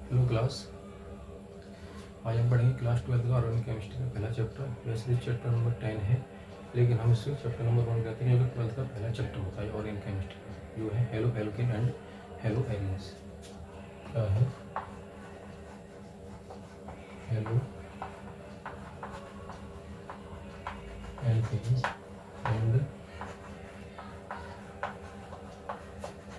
Hello class, आज हम पढ़ेंगे क्लास 12 का ऑर्गेनिक केमिस्ट्री का पहला चैप्टर। वैसे चैप्टर नंबर 10 है, लेकिन हम इसे चैप्टर नंबर 1 कहते हैं क्योंकि 12 का पहला चैप्टर होता है ऑर्गेनिक केमिस्ट्री का, जो है halo alkane and halo arenes. क्या है? Halo alkanes and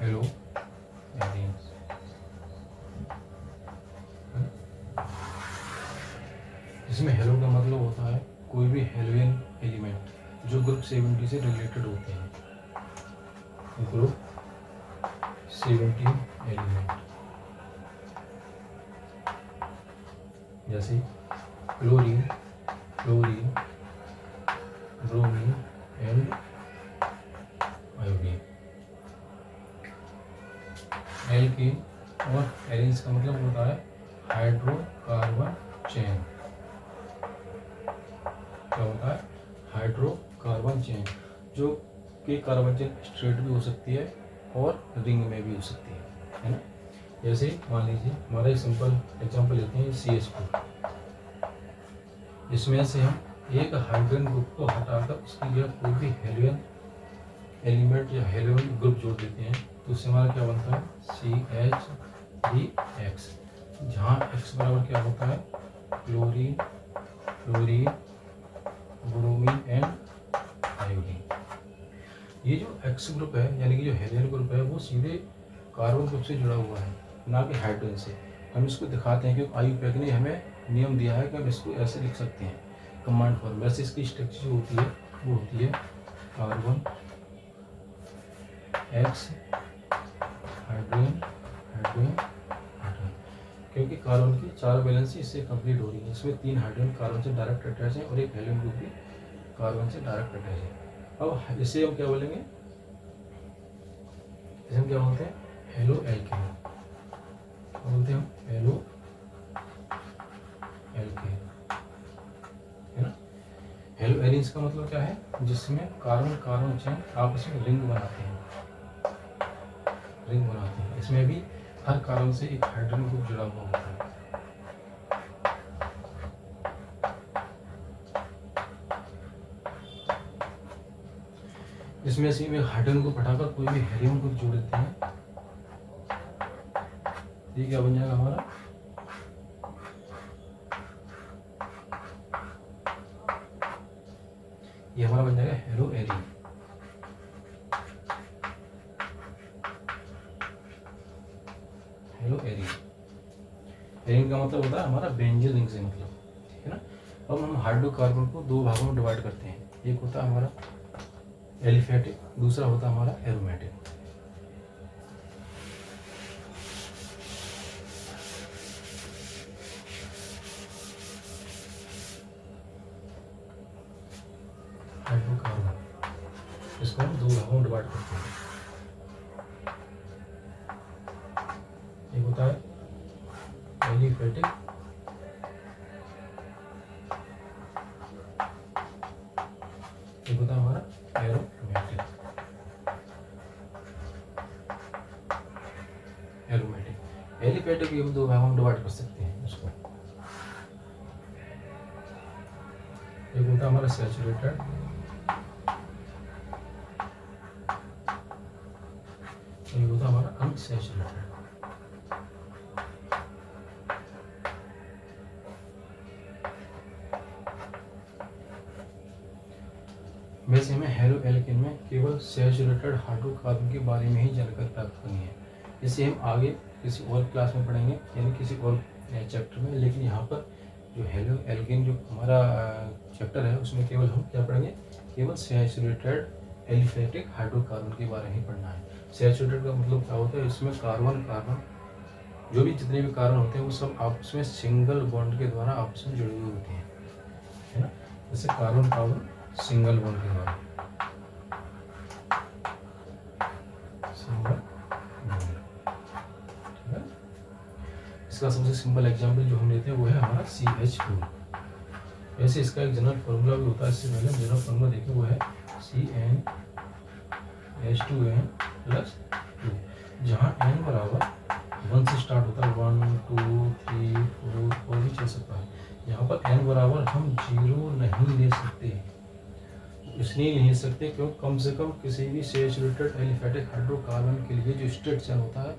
halo arenes. इसमें हेलो का मतलब होता है कोई भी हेलोजन एलिमेंट जो ग्रुप 70 से रिलेटेड होते हैं। ग्रुप 70 एलिमेंट जैसे chlorine, fluorine, bromine and iodine. Alkane और एलिन्स का मतलब होता है हाइड्रोकार्बन चेन। क्या होता है? हाइड्रोकार्बन चेन, जो कि कार्बन चेन स्ट्रेट भी हो सकती है और रिंग में भी हो सकती है ना। जैसे मान लीजिए हमारा एक सिंपल एग्जांपल लेते हैं CH4। इसमें से हम एक हाइड्रोजन ग्रुप को हटाकर उसकी जगह कोई भी हेलोजन एलिमेंट या हेलोजन ग्रुप जोड़ देते हैं तो उससे हमारा क्या बनता है? CH3X, जहाँ X बराबर क्या होता है? Chlorine, fluorine, bromine and iodine. ये जो X ग्रुप है यानी कि जो हेलोजन ग्रुप है वो सीधे कार्बन ग्रुप से जुड़ा हुआ है, ना कि हाइड्रोजन से। हम इसको दिखाते हैं क्योंकि IUPAC ने हमें नियम दिया है कि हम इसको ऐसे लिख सकते हैं कमांड फॉर्म। वैसे इसकी स्ट्रक्चर जो होती है वो होती है carbon X hydrogen hydrogen hydrogen, क्योंकि कार्बन की 4 वैलेंसी इससे कंप्लीट हो रही है। इसमें 3 हाइड्रोजन कार्बन से डायरेक्ट अटैच है और एक हेलियम ग्रुप भी कार्बन से डायरेक्ट अटैच है। अब इसे हम क्या बोलेंगे? इसे हम क्या बोलते हैं? Halo alkane. बोलते हैं हम हेलो एल्केन, है ना। हेलो एलिन्स का मतलब क्या है? जिसमें कार्बन कार्बन चेन आपस में रिंग बनाते हैं, रिंग बनाते हैं। इसमें भी हर कार्बन से एक हाइड्रोजन ग्रुप जुड़ा हुआ होता है। इसमें से एक हाइड्रोजन को हटाकर कोई भी हेलियम ग्रुप जोड़ देते हैं, ये क्या बन जाएगा हमारा? ये हमारा बन जाएगा haloarene. Haloarene, arene का मतलब होता है हमारा बेंजीन रिंग से मतलब, ठीक है ना। अब हम हाइड्रोकार्बन को 2 भागों में डिवाइड करते हैं। एक होता है हमारा एलिफेटिक, दूसरा होता है हमारा एरोमेटिक। हाइड्रोकार्बन इसको हम 2 भागों में डिवाइड करते हैं। एक होता है एलिफेटिक, एक होता है हमारा एरोमेटिक। एरोमेटिक एलिफेटिक भी हम 2 भागों में डिवाइड कर सकते हैं उसको। एक होता है हमारा सैचुरेटेड, एक होता है हमारा अनसैचुरेटेड। वैसे हमें हेलो एल्केन में केवल सैचुरेटेड हाइड्रोकार्बन के बारे में ही जानकारी प्राप्त करनी है। इसे हम आगे किसी और क्लास में पढ़ेंगे, यानी किसी और चैप्टर में। लेकिन यहाँ पर जो हेलो एल्केन जो हमारा चैप्टर है उसमें केवल हम क्या पढ़ेंगे? केवल सैचुरेटेड एलिफेटिक हाइड्रोकार्बन के बारे में ही पढ़ना है। सैचुरेटेड का मतलब क्या होता है? इसमें कार्बन कार्बन जो भी जितने भी कार्बन होते हैं वो सब आपस में सिंगल बॉन्ड के द्वारा आपस में जुड़े हुए होते हैं, है ना। जैसे कार्बन कार्बन सिंगल बॉन्ड के द्वारा, सिंगल बॉन्ड, ठीक है। इसका सबसे सिंपल एग्जांपल जो हम लेते हैं वो है हमारा CH2। वैसे इसका एक जनरल फार्मूला भी होता है, इससे पहले जनरल फार्मूला देखें वो है CnH2n+2, जहाँ n बराबर 1 से स्टार्ट होता है, 1 2 ले सकता है। यहाँ पर n बराबर हम 0 नहीं ले सकते, इसलिए नहीं ले सकते क्योंकि कम से कम किसी भी सैचुरेटेड एलिफेटिक हाइड्रोकार्बन के लिए जो स्टेट चेन होता है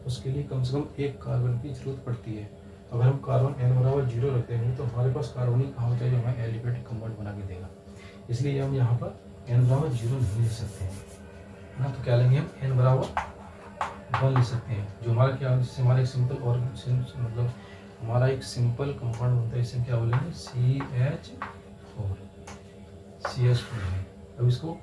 उसके लिए कम से कम एक कार्बन की जरूरत पड़ती है। अगर हम कार्बन n बराबर 0 रखते हैं तो हमारे पास कार्बन ही कहाँ होता है जो हमें एलिफेटिक कंपाउंड बना के देगा, इसलिए हम यहाँ पर n बराबर 0 नहीं ले सकते हैं ना। तो क्या लेंगे हम n बराबर 1 ले सकते हैं, जो हमारा क्या जिससे हमारा एक सिंपल और मतलब हमारा एक सिंपल कंपाउंड बनता है, इसे क्या बोलेंगे CH4 है। अब इसको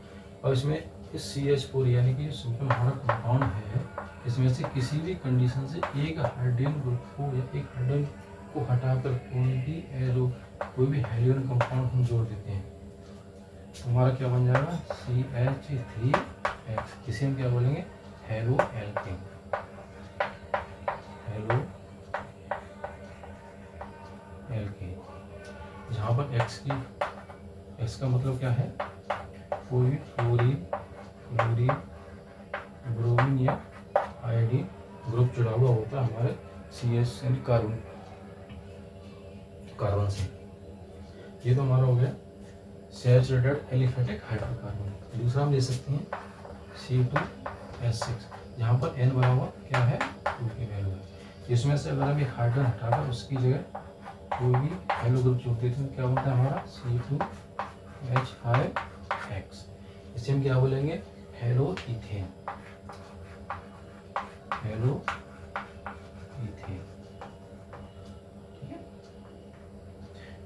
अब इसमें इस CH4 यानी कि सिंपल हमारा कंपाउंड है, इसमें से किसी भी कंडीशन से एक हाइड्रोजन ग्रुप को या एक हाइड्रोजन को हटाकर कोई भी हेलियन कंपाउंड हम जोड़ देते हैं तो हमारा क्या बन जाएगा CH3X, इसे हम क्या बोलेंगे हेलो एल्केन। जहाँ पर X का मतलब क्या है, कोई भी फ्लोरीन, क्लोरीन, ब्रोमीन या आयोडीन ग्रुप जुड़ा हुआ होता है हमारे CH यानी कार्बन से। ये तो हमारा हो गया सैचुरेटेड एलिफेटिक हाइड्रोकार्बन। दूसरा हम ले सकते हैं C2H6, जहाँ पर n बराबर क्या है 2 की वैल्यू है। इसमें से अगर हम एक हाइड्रोजन हटाकर उसकी जगह कोई भी हेलो ग्रुप जोड़ देते हैं क्या बनता है हमारा C2H5X, इसे हम क्या बोलेंगे हेलो इथेन। ठीक है,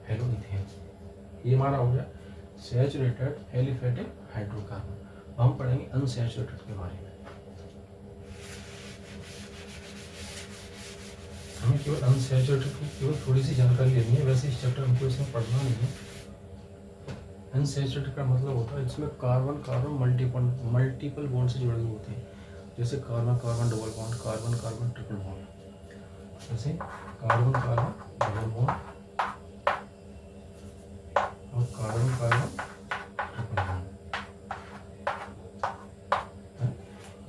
हेलो इथेन। ये हमारा हो गया सैचुरेटेड एलिफेटिक हाइड्रोकार्बन। हम पढ़ेंगे अनसैचुरेटेड के बारे में। हमें केवल अनसैचुरेटेड की केवल थोड़ी सी जानकारी लेनी है, वैसे इस चैप्टर हमको इसमें पढ़ना नहीं है। अनसैचुरेटेड का मतलब होता है जिसमें कार्बन कार्बन मल्टीपल बॉन्ड से जुड़े हुए होते हैं, जैसे carbon carbon double bond, carbon carbon triple bond, जैसे कार्बन कार्बन डबल बॉन्ड और कार्बन कार्बन ट्रिपल बॉन्ड।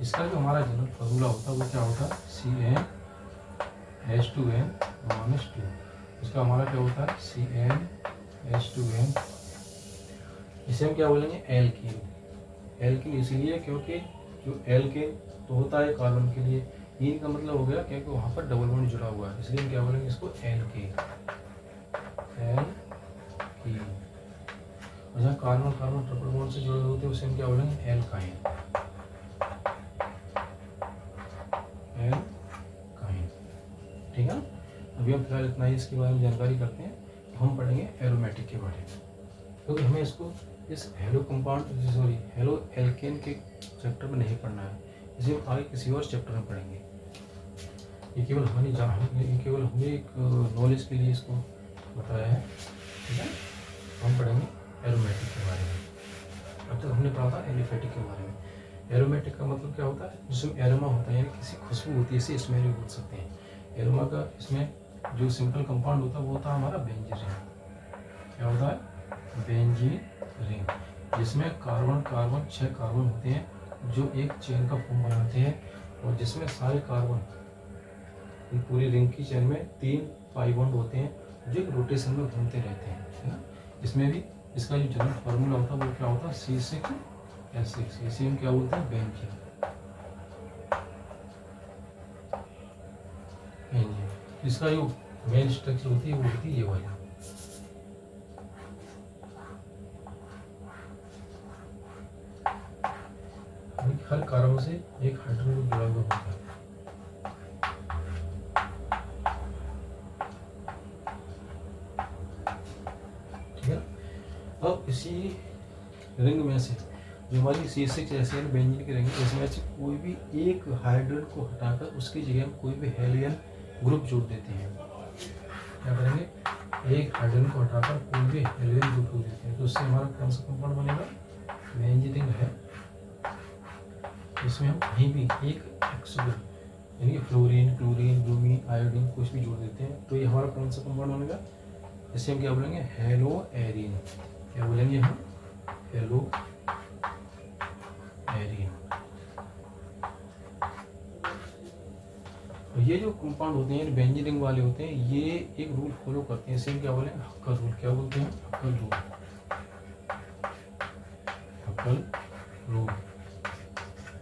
इसका जो हमारा जनरल फॉर्मूला होता है वो क्या होता है CnH2n-2। इसका हमारा क्या होता है CnH2n, इसे हम क्या बोलेंगे एल्कीन। एल्कीन इसलिए क्योंकि जो एल्केन तो होता है कार्बन के लिए, इन का मतलब हो गया क्योंकि वहाँ पर डबल बॉन्ड जुड़ा हुआ है, इसलिए हम क्या बोलेंगे इसको एल्केन। और जहाँ कार्बन कार्बन ट्रिपल बॉन्ड से जुड़े होते हैं उसे हम क्या बोलेंगे एल्काइन। ठीक है, अभी हम फिलहाल इतना ही इसके बारे में जानकारी करते हैं। तो हम पढ़ेंगे एरोमेटिक के बारे में, क्योंकि हमें इसको इस हेलो एल्केन के चैप्टर में नहीं पढ़ना है, इसे हम आगे किसी और चैप्टर में पढ़ेंगे। ये केवल हमने एक नॉलेज के लिए इसको बताया है। ठीक है, हम पढ़ेंगे एरोमेटिक के बारे में। अब तक हमने पढ़ा था एलिफेटिक के बारे में। एरोमेटिक का मतलब क्या होता है, जिसमें एरोमा होता है यानी किसी खुशबू होती है, इसे स्मेल भी बोल सकते हैं। एरोमा का इसमें जो सिंपल कंपाउंड होता है वो होता है हमारा बेंजीन रिंग। क्या होता है बेंजीन रिंग, जिसमें कार्बन कार्बन 6 कार्बन होते हैं जो एक चेन का फॉर्म बनाते हैं, और जिसमें सारे कार्बन पूरी रिंग की चेन में 3 पाई बॉन्ड होते हैं जो एक रोटेशन में घूमते रहते हैं, है ना। इसमें भी इसका जो जनरल फार्मूला होता है वो क्या होता है C6H6, इसे हम क्या बोलते हैं बेंजीन। इसका जो मेन स्ट्रक्चर होती है वो होती है ये वाली। हर कार्बन से एक हाइड्रोजन जुड़ा हुआ होता है। ठीक है, अब इसी रिंग में से जो हमारी C6H6 बेंजीन की रिंग है, इसमें से कोई भी एक हाइड्रोजन को हटाकर उसकी जगह हम कोई भी हेलियन ग्रुप जोड़ देते हैं। क्या करेंगे, एक हाइड्रोजन को हटाकर कोई भी हेलियन ग्रुप जोड़ देते हैं, तो उससे हमारा कौन सा कंपाउंड बनेगा बेंजीन रिंग है। इसमें हम कहीं भी एक एक्स ग्रुप यानी फ्लोरीन, क्लोरीन, ब्रोमीन, आयोडीन कुछ भी जोड़ देते हैं, तो ये हमारा कौन सा कंपाउंड बनेगा, इसे हम क्या बोलेंगे हेलो एरीन। क्या बोलेंगे हम हेलो एरीन। तो ये जो कंपाउंड होते हैं बेंजीन रिंग वाले होते हैं, ये एक रूल फॉलो करते हैं, इसे हम क्या बोले हैं, हक्कल रूल। क्या बोलते हैं, हक्कल रूल। हक्कल रूल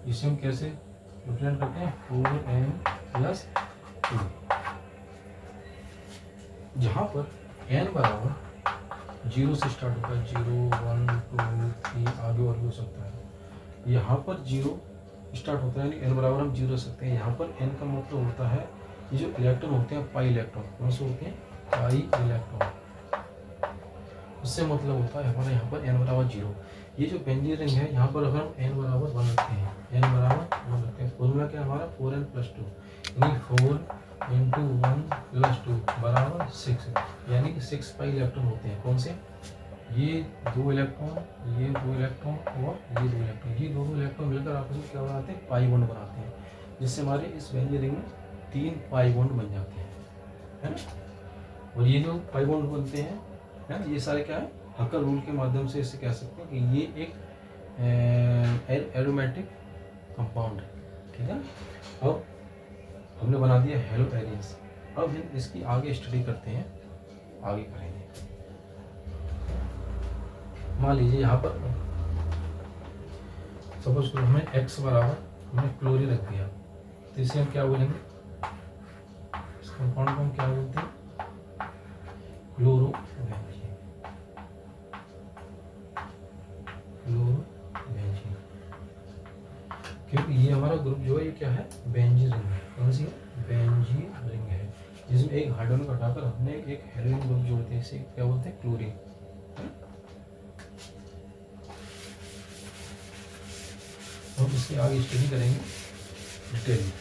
इसे हम कैसे रिप्रेजेंट करते हैं, 4n+2, जहाँ पर n बराबर 0 से स्टार्ट होता है, 0 1 2 3 आगे और भी हो सकता है। यहाँ पर 0 स्टार्ट होता है, यानी n बराबर हम 0 रख सकते हैं। यहाँ पर n का मतलब होता है ये जो इलेक्ट्रॉन होते हैं पाई इलेक्ट्रॉन, कौन से होते हैं, पाई इलेक्ट्रॉन। उससे मतलब होता है हमारा यहाँ पर n बराबर 0। ये जो बेंजीन रिंग है यहाँ पर अगर हम n बराबर 1 रखते हैं, n बराबर 1 रखते हैं, फॉर्मूला क्या हमारा 4n+2, यानी 4 × 1+2 बराबर 6, यानी कि 6 पाई इलेक्ट्रॉन होते हैं। कौन से, ये 2 इलेक्ट्रॉन, ये 2 इलेक्ट्रॉन और ये 2 इलेक्ट्रॉन, ये दोनों इलेक्ट्रॉन मिलकर आपस में क्या बनाते हैं, पाई बॉन्ड बनाते हैं, जिससे हमारे इस बेंजीन रिंग में 3 पाई बॉन्ड बन जाते हैं, है ना। और ये जो पाई बॉन्ड बनते हैं, है ना, ये सारे क्या है, हक्कल रूल के माध्यम से इसे कह सकते हैं कि ये एक एरोमेटिक कंपाउंड है, ठीक है। अब हमने बना दिया हेलो एलियंस। अब हम इसकी आगे स्टडी करते हैं, आगे करेंगे। मान लीजिए यहाँ पर सपोज करो हमें x बराबर हमने क्लोरीन रख दिया, तो इसे हम क्या बोलेंगे, इस कंपाउंड को हम क्या बोलते हैं, क्लोरोबेंजीन। क्लोरोबेंजीन, क्योंकि ये हमारा ग्रुप जो है ये क्या है, बेंजीन रिंग है। कौन सी है, बेंजीन रिंग है, जिसमें एक हाइड्रोजन हटाकर हमने एक हेलोजन ग्रुप जोड़ते हैं, इसे क्या बोलते हैं, क्लोरीन। हम इसके आगे स्टडी करेंगे डिटेल में।